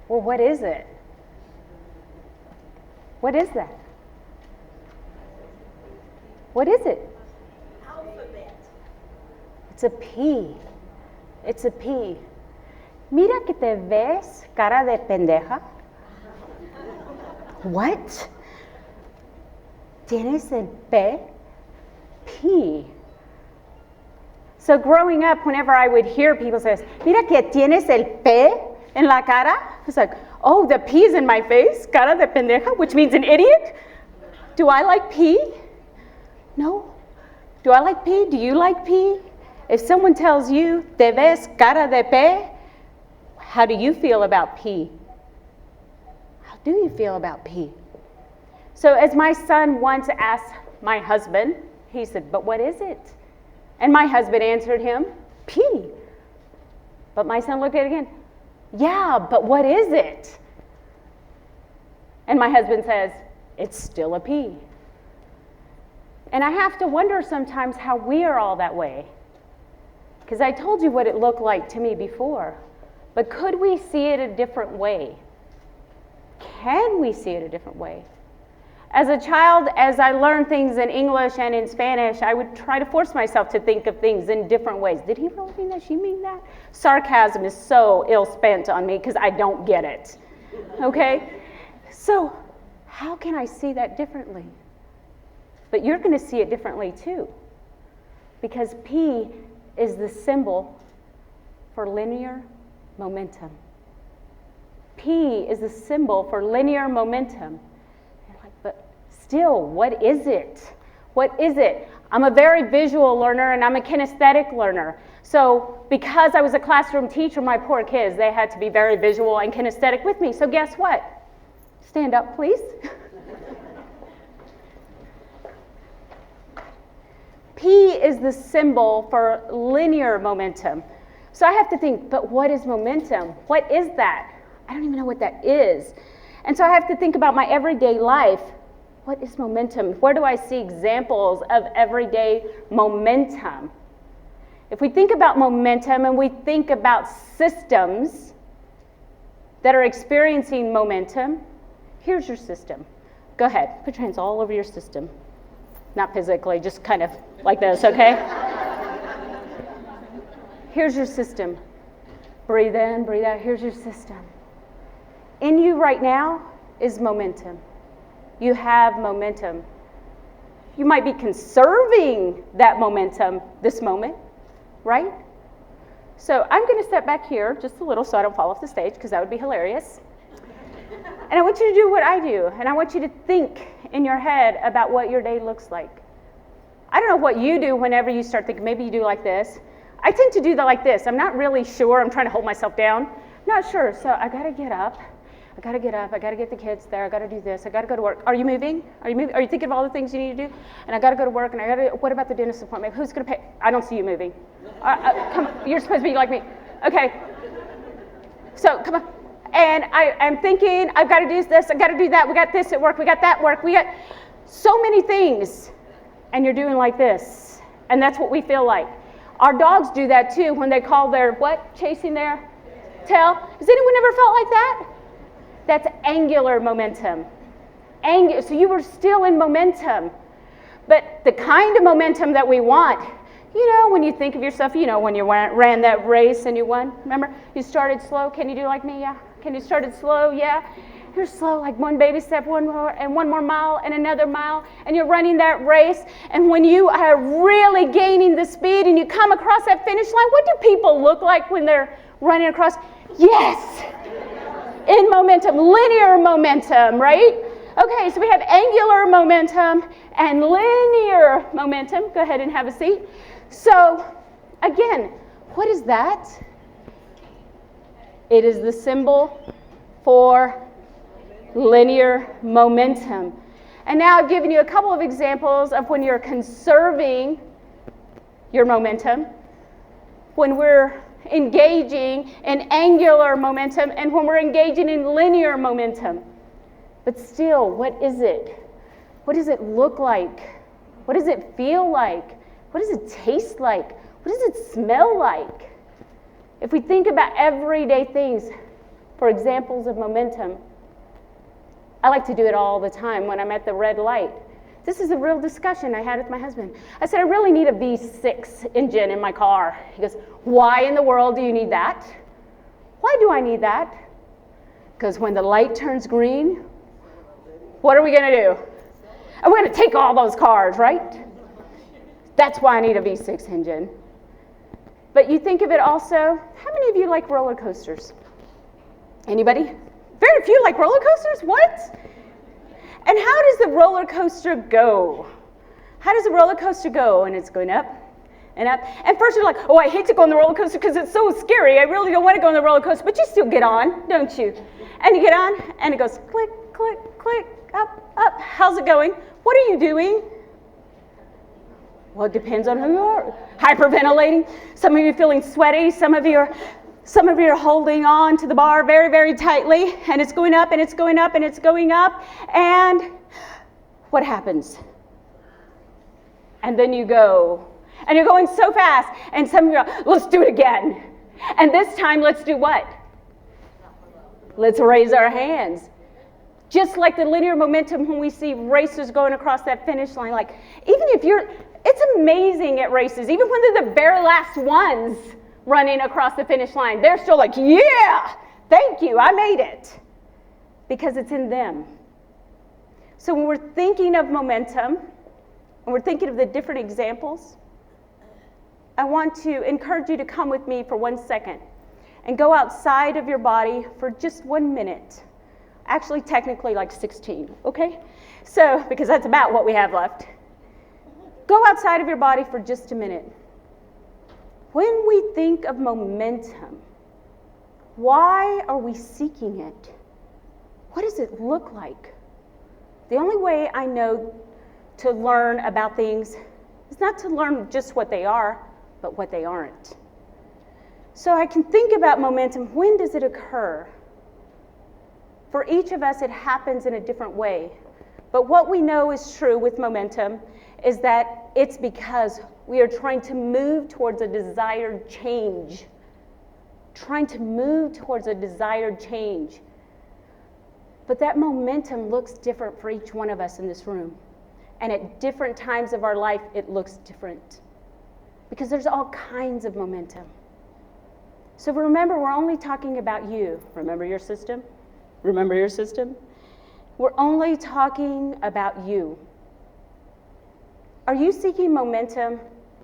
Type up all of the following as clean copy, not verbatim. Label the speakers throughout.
Speaker 1: Well, what is it? What is that? What is it?
Speaker 2: Alphabet.
Speaker 1: It's a P. It's a P. Mira que te ves cara de pendeja. What? ¿Tienes el P? So growing up, whenever I would hear people say, mira que tienes el P en la cara, it's like, oh, the P is in my face, cara de pendeja, which means an idiot? Do I like P? No. Do I like P? Do you like P? If someone tells you, te ves cara de P, how do you feel about P? How do you feel about P? So as my son once asked my husband, he said, but what is it? And my husband answered him, P. But my son looked at it again, yeah, but what is it? And my husband says, it's still a P. And I have to wonder sometimes how we are all that way. Because I told you what it looked like to me before. But could we see it a different way? Can we see it a different way? As a child, as I learned things in English and in Spanish, I would try to force myself to think of things in different ways. Did he really mean that? She mean that? Sarcasm is so ill-spent on me because I don't get it. Okay? So how can I see that differently? But you're going to see it differently too. Because P is the symbol for linear momentum. P is the symbol for linear momentum. But still, what is it? What is it? I'm a very visual learner and I'm a kinesthetic learner. So because I was a classroom teacher, my poor kids, they had to be very visual and kinesthetic with me. So guess what? Stand up, please. P is the symbol for linear momentum. So I have to think, but what is momentum? What is that? I don't even know what that is. And so I have to think about my everyday life. What is momentum? Where do I see examples of everyday momentum? If we think about momentum and we think about systems that are experiencing momentum, here's your system. Go ahead, put your hands all over your system. Not physically, just kind of like this, okay? Here's your system. Breathe in, breathe out. Here's your system. In you right now is momentum. You have momentum. You might be conserving that momentum this moment, right? So I'm going to step back here just a little so I don't fall off the stage because that would be hilarious. And I want you to do what I do, and I want you to think in your head about what your day looks like. I don't know what you do whenever you start thinking. Maybe you do like this. I tend to do that like this. I'm not really sure. I'm trying to hold myself down. Not sure. So I got to get up. I got to get the kids there. I got to do this. I got to go to work. Are you moving? Are you moving? Are you thinking of all the things you need to do? And I got to go to work. And what about the dentist appointment? Who's going to pay? I don't see you moving. Come on. You're supposed to be like me. Okay. So come on. And I'm thinking, I've got to do this. I've got to do that. We got this at work. We got that at work. We got so many things. And you're doing like this. And that's what we feel like. Our dogs do that too when they call their what? Chasing their tail. Has anyone ever felt like that? That's angular momentum. So you were still in momentum. But the kind of momentum that we want, you know, when you think of yourself, you know, when you ran that race and you won, remember? You started slow. Can you do like me? Yeah. Can you start it slow? Yeah. You're slow, like one baby step, one more mile and another mile, and you're running that race. And when you are really gaining the speed and you come across that finish line, what do people look like when they're running across? Yes! In momentum, linear momentum, right? Okay, so we have angular momentum and linear momentum. Go ahead and have a seat. So, again, what is that? It is the symbol for linear momentum. And now I've given you a couple of examples of when you're conserving your momentum, when we're engaging in angular momentum, and when we're engaging in linear momentum. But still, what is it? What does it look like? What does it feel like? What does it taste like? What does it smell like? If we think about everyday things, for examples of momentum. I like to do it all the time when I'm at the red light. This is a real discussion I had with my husband. I said, I really need a V6 engine in my car. He goes, why in the world do you need that? Why do I need that? Because when the light turns green, what are we going to do? I'm going to take all those cars, right? That's why I need a V6 engine. But you think of it also, how many of you like roller coasters? Anybody? Very few like roller coasters? What? And how does the roller coaster go? How does the roller coaster go? And it's going up and up. And first you're like, oh, I hate to go on the roller coaster because it's so scary. I really don't want to go on the roller coaster. But you still get on, don't you? And you get on, and it goes click, click, click, up, up. How's it going? What are you doing? Well, it depends on who you are. Hyperventilating. Some of you are feeling sweaty. Some of you are holding on to the bar very, very tightly, and it's going up, and it's going up, and it's going up, and what happens? And then you go, and you're going so fast, and some of you are, let's do it again. And this time, let's do what? Let's raise our hands. Just like the linear momentum when we see racers going across that finish line, like, it's amazing at races, even when they're the very last ones running across the finish line, they're still like, yeah, thank you, I made it. Because it's in them. So when we're thinking of momentum, and we're thinking of the different examples, I want to encourage you to come with me for 1 second and go outside of your body for just 1 minute. Actually, technically like 16, okay? So, because that's about what we have left. Go outside of your body for just a minute. When we think of momentum, why are we seeking it? What does it look like? The only way I know to learn about things is not to learn just what they are, but what they aren't. So I can think about momentum. When does it occur? For each of us, it happens in a different way. But what we know is true with momentum is that it's because we are trying to move towards a desired change. Trying to move towards a desired change. But that momentum looks different for each one of us in this room. And at different times of our life, it looks different. Because there's all kinds of momentum. So remember, we're only talking about you. Remember your system? Remember your system? We're only talking about you. Are you seeking momentum,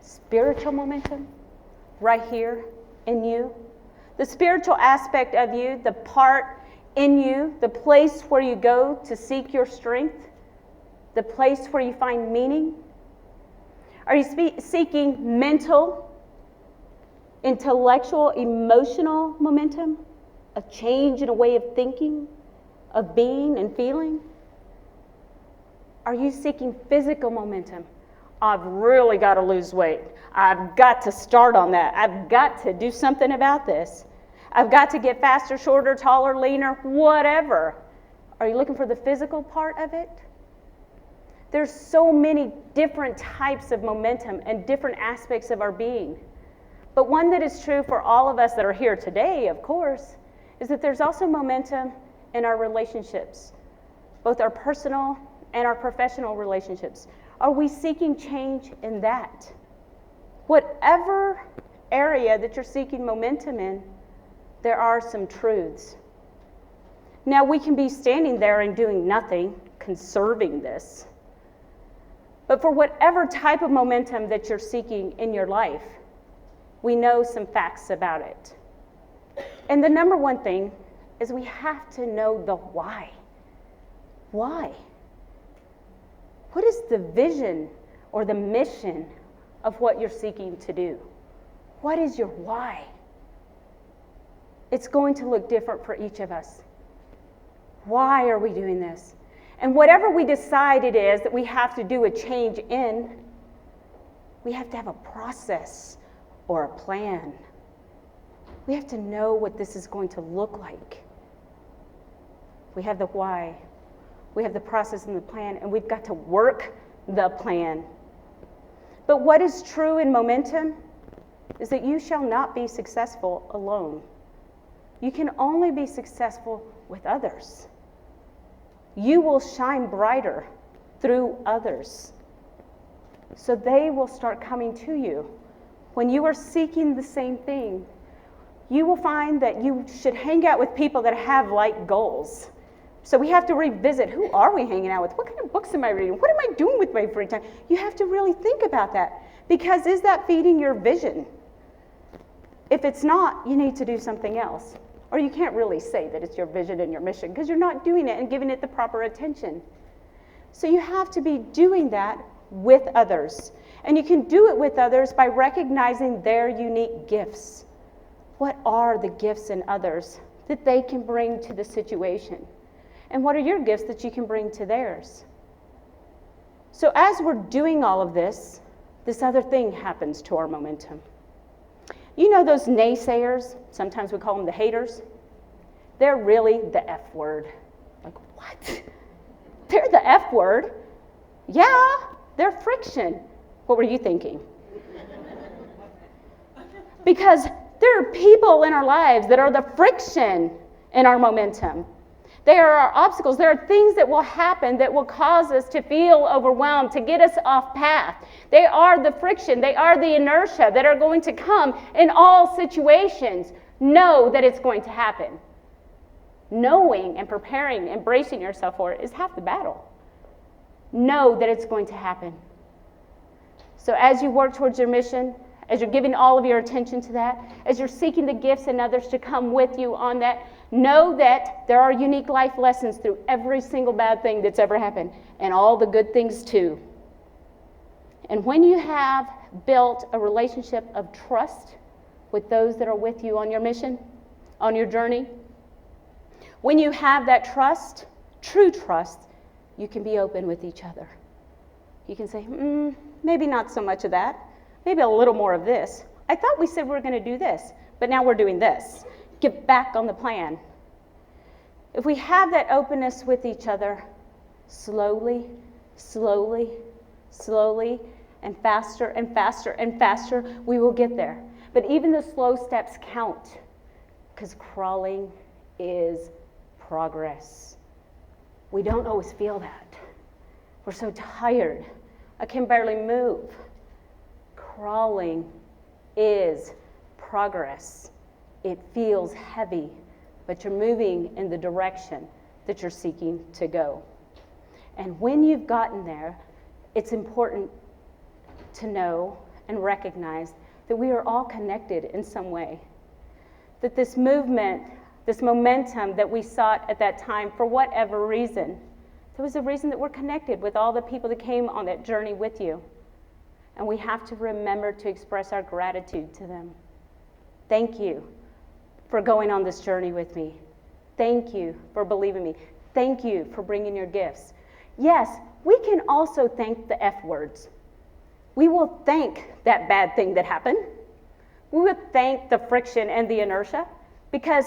Speaker 1: spiritual momentum, right here in you? The spiritual aspect of you, the part in you, the place where you go to seek your strength, the place where you find meaning? Are you seeking mental, intellectual, emotional momentum? A change in a way of thinking, of being and feeling? Are you seeking physical momentum? I've really got to lose weight. I've got to start on that. I've got to do something about this. I've got to get faster, shorter, taller, leaner, whatever. Are you looking for the physical part of it? There's so many different types of momentum and different aspects of our being. But one that is true for all of us that are here today, of course, is that there's also momentum in our relationships, both our personal and our professional relationships. Are we seeking change in that? Whatever area that you're seeking momentum in, there are some truths. Now, we can be standing there and doing nothing, conserving this. But for whatever type of momentum that you're seeking in your life, we know some facts about it. And the number one thing is we have to know the why. Why? What is the vision or the mission of what you're seeking to do? What is your why? It's going to look different for each of us. Why are we doing this? And whatever we decide it is that we have to do a change in, we have to have a process or a plan. We have to know what this is going to look like. We have the why. We have the process and the plan, and we've got to work the plan. But what is true in momentum is that you shall not be successful alone. you can only be successful with others. You will shine brighter through others. So they will start coming to you. When you are seeking the same thing, you will find that you should hang out with people that have like goals. So we have to revisit, who are we hanging out with? What kind of books am I reading? What am I doing with my free time? You have to really think about that, because is that feeding your vision? If it's not, you need to do something else. Or you can't really say that it's your vision and your mission, because you're not doing it and giving it the proper attention. So you have to be doing that with others. And you can do it with others by recognizing their unique gifts. What are the gifts in others that they can bring to the situation? And what are your gifts that you can bring to theirs? So as we're doing all of this, this other thing happens to our momentum. You know those naysayers? Sometimes we call them the haters. They're really the F word. Like, what? They're the F word? Yeah, they're friction. What were you thinking? Because there are people in our lives that are the friction in our momentum. They are our obstacles. There are things that will happen that will cause us to feel overwhelmed, to get us off path. They are the friction. They are the inertia that are going to come in all situations. Know that it's going to happen. Knowing and preparing, embracing yourself for it is half the battle. Know that it's going to happen. So as you work towards your mission, as you're giving all of your attention to that, as you're seeking the gifts and others to come with you on that, know that there are unique life lessons through every single bad thing that's ever happened, and all the good things too. And when you have built a relationship of trust with those that are with you on your mission, on your journey, when you have that trust, true trust, you can be open with each other. You can say, maybe not so much of that. Maybe a little more of this. I thought we said we were going to do this, but now we're doing this. Get back on the plan. If we have that openness with each other, slowly, slowly, slowly, and faster and faster and faster, we will get there. But even the slow steps count, because crawling is progress. We don't always feel that. We're so tired. I can barely move. Crawling is progress. It feels heavy, but you're moving in the direction that you're seeking to go. And when you've gotten there, it's important to know and recognize that we are all connected in some way. That this movement, this momentum that we sought at that time, for whatever reason, there was a reason that we're connected with all the people that came on that journey with you. And we have to remember to express our gratitude to them. Thank you for going on this journey with me. Thank you for believing me. Thank you for bringing your gifts. Yes, we can also thank the F words. We will thank that bad thing that happened. We will thank the friction and the inertia, because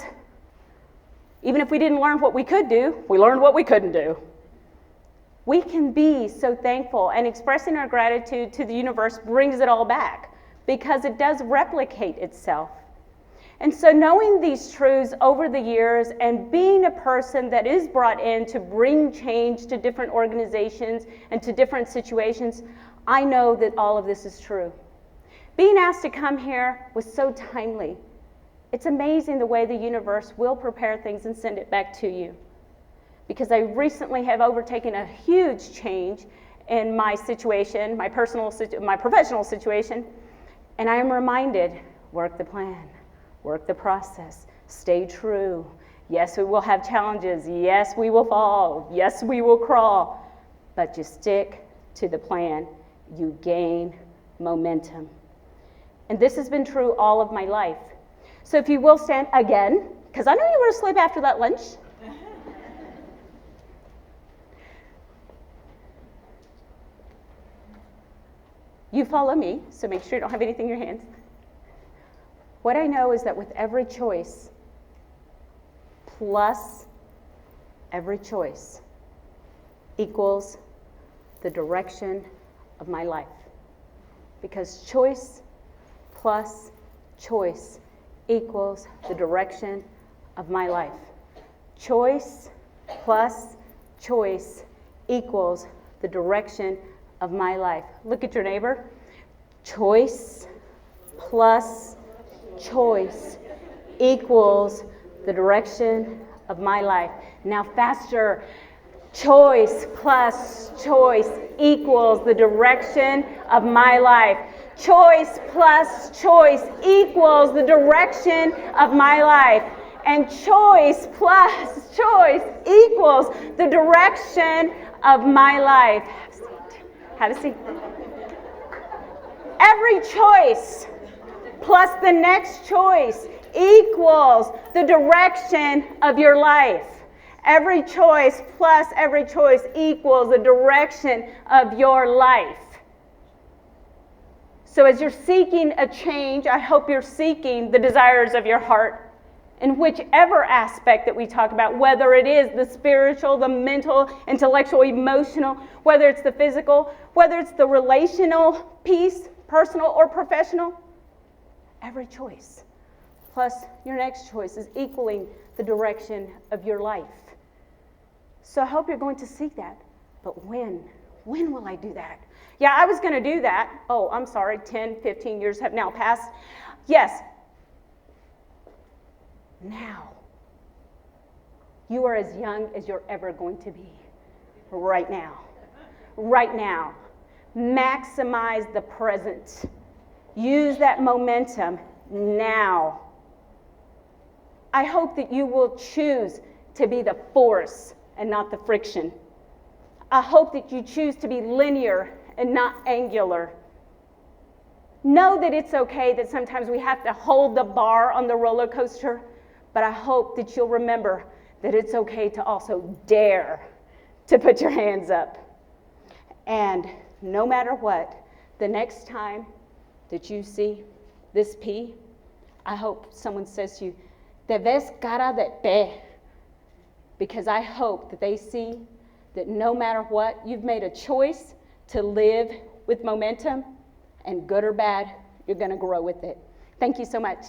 Speaker 1: even if we didn't learn what we could do, we learned what we couldn't do. We can be so thankful, and expressing our gratitude to the universe brings it all back, because it does replicate itself. And so knowing these truths over the years and being a person that is brought in to bring change to different organizations and to different situations, I know that all of this is true. Being asked to come here was so timely. It's amazing the way the universe will prepare things and send it back to you. Because I recently have overtaken a huge change in my situation, my professional situation, and I am reminded, work the plan, work the process, stay true. Yes, we will have challenges. Yes, we will fall. Yes, we will crawl. But you stick to the plan, you gain momentum. And this has been true all of my life. So if you will stand again, because I know you were asleep after that lunch. You follow me, so make sure you don't have anything in your hands. What I know is that with every choice, plus every choice, equals the direction of my life. Because choice plus choice equals the direction of my life. Choice plus choice equals the direction of my life. Look at your neighbor. Choice plus choice equals the direction of my life. Now faster. Choice plus choice equals the direction of my life. Choice plus choice equals the direction of my life. And choice plus choice equals the direction of my life. Have a seat. Every choice plus the next choice equals the direction of your life. Every choice plus every choice equals the direction of your life. So as you're seeking a change, I hope you're seeking the desires of your heart in whichever aspect that we talk about, whether it is the spiritual, the mental, intellectual, emotional, whether it's the physical, whether it's the relational piece, personal or professional. Every choice plus your next choice is equaling the direction of your life. So I hope you're going to seek that. But when? When will I do that? Yeah, I was going to do that. Oh, I'm sorry, 10, 15 years have now passed. Yes. Now. You are as young as you're ever going to be. Right now. Right now. Maximize the present. Use that momentum now. I hope that you will choose to be the force and not the friction. I hope that you choose to be linear and not angular. Know that it's okay that sometimes we have to hold the bar on the roller coaster, but I hope that you'll remember that it's okay to also dare to put your hands up. And no matter what, the next time that you see this P, I hope someone says to you, "Te ves cara de pe," because I hope that they see that no matter what, you've made a choice to live with momentum, and good or bad, you're going to grow with it. Thank you so much.